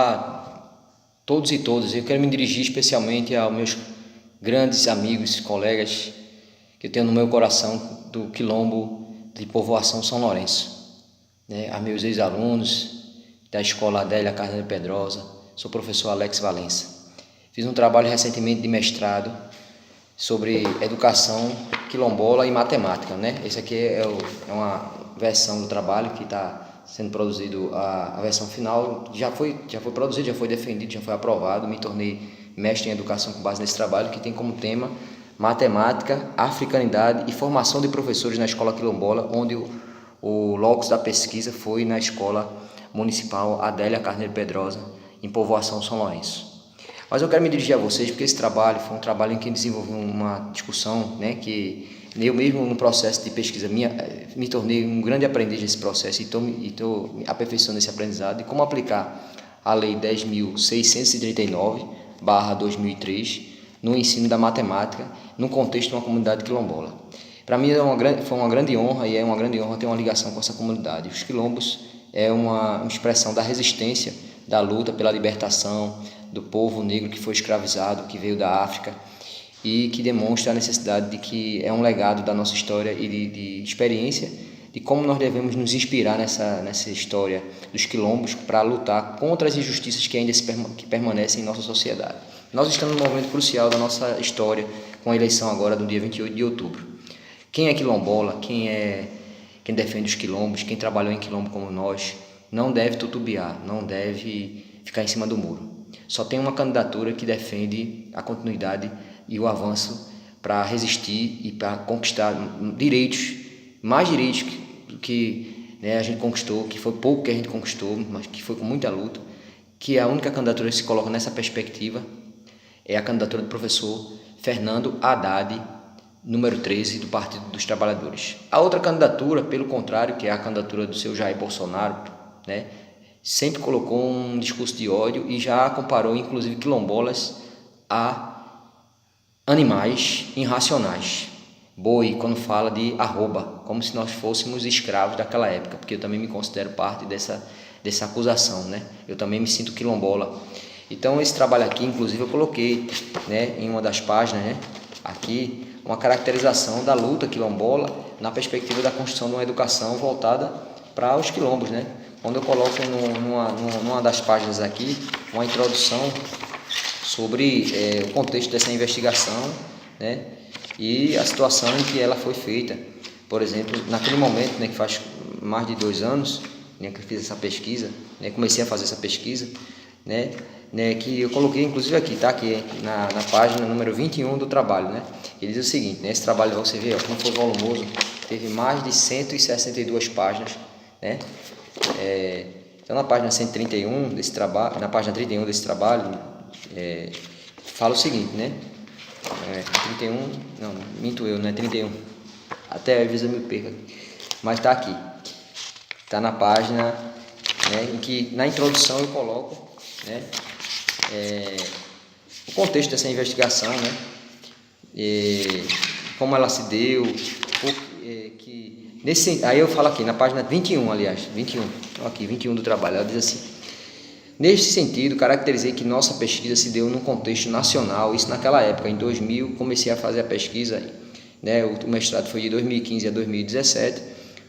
A todos e todas, eu quero me dirigir especialmente aos meus grandes amigos, colegas que eu tenho no meu coração do Quilombo de Povoação São Lourenço, né? A meus ex-alunos da Escola Adélia Carneiro Pedrosa, sou o professor Alex Valença. Fiz um trabalho recentemente de mestrado sobre educação quilombola e matemática, né? Esse aqui é uma versão do trabalho que está sendo produzido, a versão final já foi produzido, já foi defendido, já foi aprovado. Me tornei mestre em educação com base nesse trabalho, que tem como tema matemática, africanidade e formação de professores na escola quilombola, onde o locus da pesquisa foi na escola municipal Adélia Carneiro Pedrosa, em Povoação São Lourenço. Mas eu quero me dirigir a vocês porque esse trabalho foi um trabalho em que desenvolvi uma discussão, né, que eu mesmo no processo de pesquisa me tornei um grande aprendiz desse processo e estou aperfeiçoando esse aprendizado de como aplicar a Lei 10.639/2003 no ensino da matemática no contexto de uma comunidade quilombola. Para mim foi uma grande honra e é uma grande honra ter uma ligação com essa comunidade. Os quilombos é uma expressão da resistência, da luta pela libertação do povo negro que foi escravizado, que veio da África, e que demonstra a necessidade de que é um legado da nossa história e de experiência de como nós devemos nos inspirar nessa história dos quilombos para lutar contra as injustiças que ainda que permanecem em nossa sociedade. Nós estamos num momento crucial da nossa história, com a eleição agora do dia 28 de outubro. Quem é quilombola, quem defende os quilombos, quem trabalhou em quilombo como nós, não deve tutubiar, não deve ficar em cima do muro. Só tem uma candidatura que defende a continuidade e o avanço para resistir e para conquistar direitos, mais direitos que né, a gente conquistou, que foi pouco que a gente conquistou, mas que foi com muita luta, que a única candidatura que se coloca nessa perspectiva é a candidatura do professor Fernando Haddad, número 13 do Partido dos Trabalhadores. A outra candidatura, pelo contrário, que é a candidatura do seu Jair Bolsonaro, né, sempre colocou um discurso de ódio e já comparou inclusive quilombolas a animais irracionais. Boi, quando fala de arroba, como se nós fôssemos escravos daquela época, porque eu também me considero parte dessa acusação, né? Eu também me sinto quilombola. Então esse trabalho aqui, inclusive, eu coloquei, né, em uma das páginas, né, aqui, uma caracterização da luta quilombola na perspectiva da construção de uma educação voltada para os quilombos, né? Quando eu coloco numa das páginas aqui uma introdução sobre o contexto dessa investigação, né, e a situação em que ela foi feita. Por exemplo, naquele momento, né, que faz mais de 2 anos, né, que eu fiz essa pesquisa, né, comecei a fazer essa pesquisa, né, que eu coloquei inclusive aqui, tá, aqui na página número 21 do trabalho, né. Ele diz o seguinte, né, esse trabalho você vê, ó, como foi volumoso, teve mais de 162 páginas, né. Então na página 131 desse trabalho, na página 31 desse trabalho, fala o seguinte, né? 31, não, minto eu, não é 31. Até às vezes eu me perco. Mas está aqui. Está na página, né, em que na introdução eu coloco, né, o contexto dessa investigação, né? Como ela se deu, aí eu falo aqui na página 21, aliás, 21, aqui, 21 do trabalho, ela diz assim: neste sentido, caracterizei que nossa pesquisa se deu num contexto nacional, isso naquela época, em 2000, comecei a fazer a pesquisa, né, o mestrado foi de 2015 a 2017,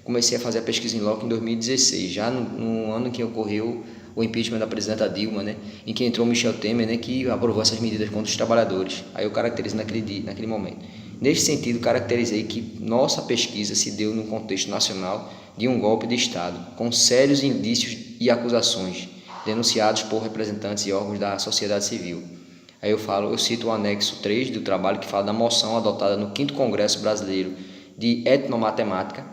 comecei a fazer a pesquisa em loco em 2016, já no ano em que ocorreu o impeachment da presidenta Dilma, né, em que entrou Michel Temer, né, que aprovou essas medidas contra os trabalhadores. Aí eu caracterizei naquele momento. Neste sentido, caracterizei que nossa pesquisa se deu num contexto nacional de um golpe de Estado, com sérios indícios e acusações denunciados por representantes e órgãos da sociedade civil. Aí eu cito o anexo 3 do trabalho que fala da moção adotada no 5º Congresso Brasileiro de Etnomatemática,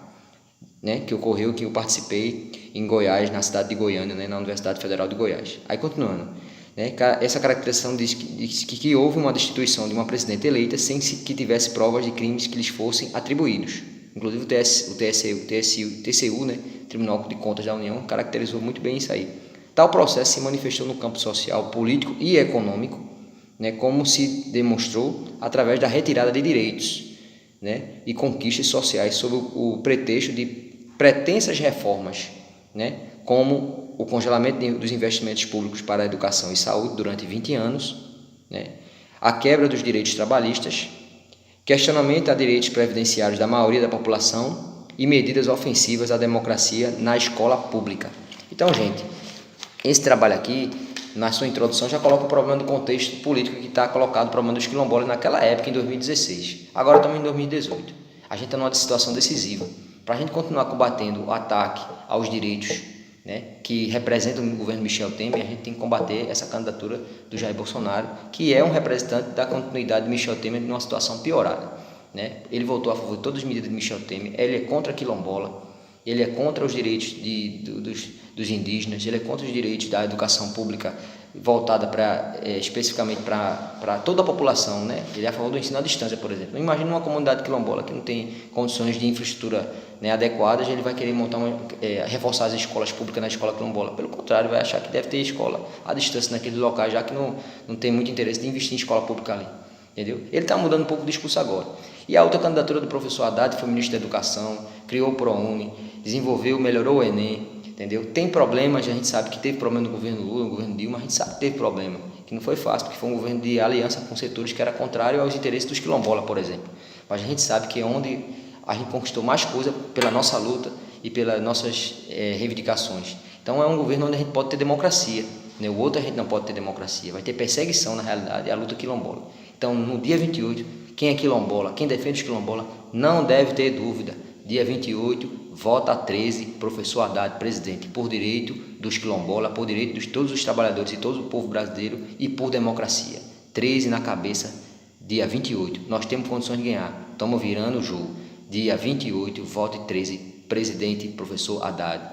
né, que ocorreu, que eu participei em Goiás, na cidade de Goiânia, né, na Universidade Federal de Goiás. Aí continuando, né, essa caracterização diz que houve uma destituição de uma presidente eleita sem que tivesse provas de crimes que lhes fossem atribuídos. Inclusive o TCU, né, Tribunal de Contas da União, caracterizou muito bem isso aí. Tal processo se manifestou no campo social, político e econômico, né, como se demonstrou através da retirada de direitos, né, e conquistas sociais sob o pretexto de pretensas reformas, né, como o congelamento dos investimentos públicos para a educação e saúde durante 20 anos, né? A quebra dos direitos trabalhistas, questionamento a direitos previdenciários da maioria da população e medidas ofensivas à democracia na escola pública. Então, gente, esse trabalho aqui, na sua introdução, já coloca o problema do contexto político que está colocado, o problema dos quilombolas naquela época, em 2016. Agora estamos em 2018. A gente está numa situação decisiva. Para a gente continuar combatendo o ataque aos direitos, né, que representam o governo Michel Temer, a gente tem que combater essa candidatura do Jair Bolsonaro, que é um representante da continuidade de Michel Temer numa situação piorada, né? Ele votou a favor de todas as medidas de Michel Temer, ele é contra a quilombola, ele é contra os direitos dos indígenas, ele é contra os direitos da educação pública voltada especificamente para toda a população, né? Ele é a favor do ensino à distância, por exemplo. Imagina uma comunidade quilombola que não tem condições de infraestrutura, né, adequadas, ele vai querer reforçar as escolas públicas na escola quilombola. Pelo contrário, vai achar que deve ter escola à distância naqueles locais, já que não tem muito interesse de investir em escola pública ali. Entendeu? Ele está mudando um pouco o discurso agora. E a outra candidatura do professor Haddad, que foi ministro da Educação, criou o ProUni, desenvolveu, melhorou o Enem, entendeu? Tem problemas, a gente sabe que teve problema no governo Lula, no governo Dilma, a gente sabe que teve problema, que não foi fácil, porque foi um governo de aliança com setores que era contrário aos interesses dos quilombolas, por exemplo. Mas a gente sabe que é onde a gente conquistou mais coisa pela nossa luta e pelas nossas reivindicações. Então é um governo onde a gente pode ter democracia, né? O outro a gente não pode ter democracia, vai ter perseguição na realidade, é a luta quilombola. Então no dia 28, quem é quilombola, quem defende os quilombolas, não deve ter dúvida. Dia 28, vota 13, professor Haddad, presidente, por direito dos quilombolas, por direito de todos os trabalhadores e todo o povo brasileiro e por democracia. 13 na cabeça, dia 28. Nós temos condições de ganhar, estamos virando o jogo. Dia 28, vote 13, presidente, professor Haddad.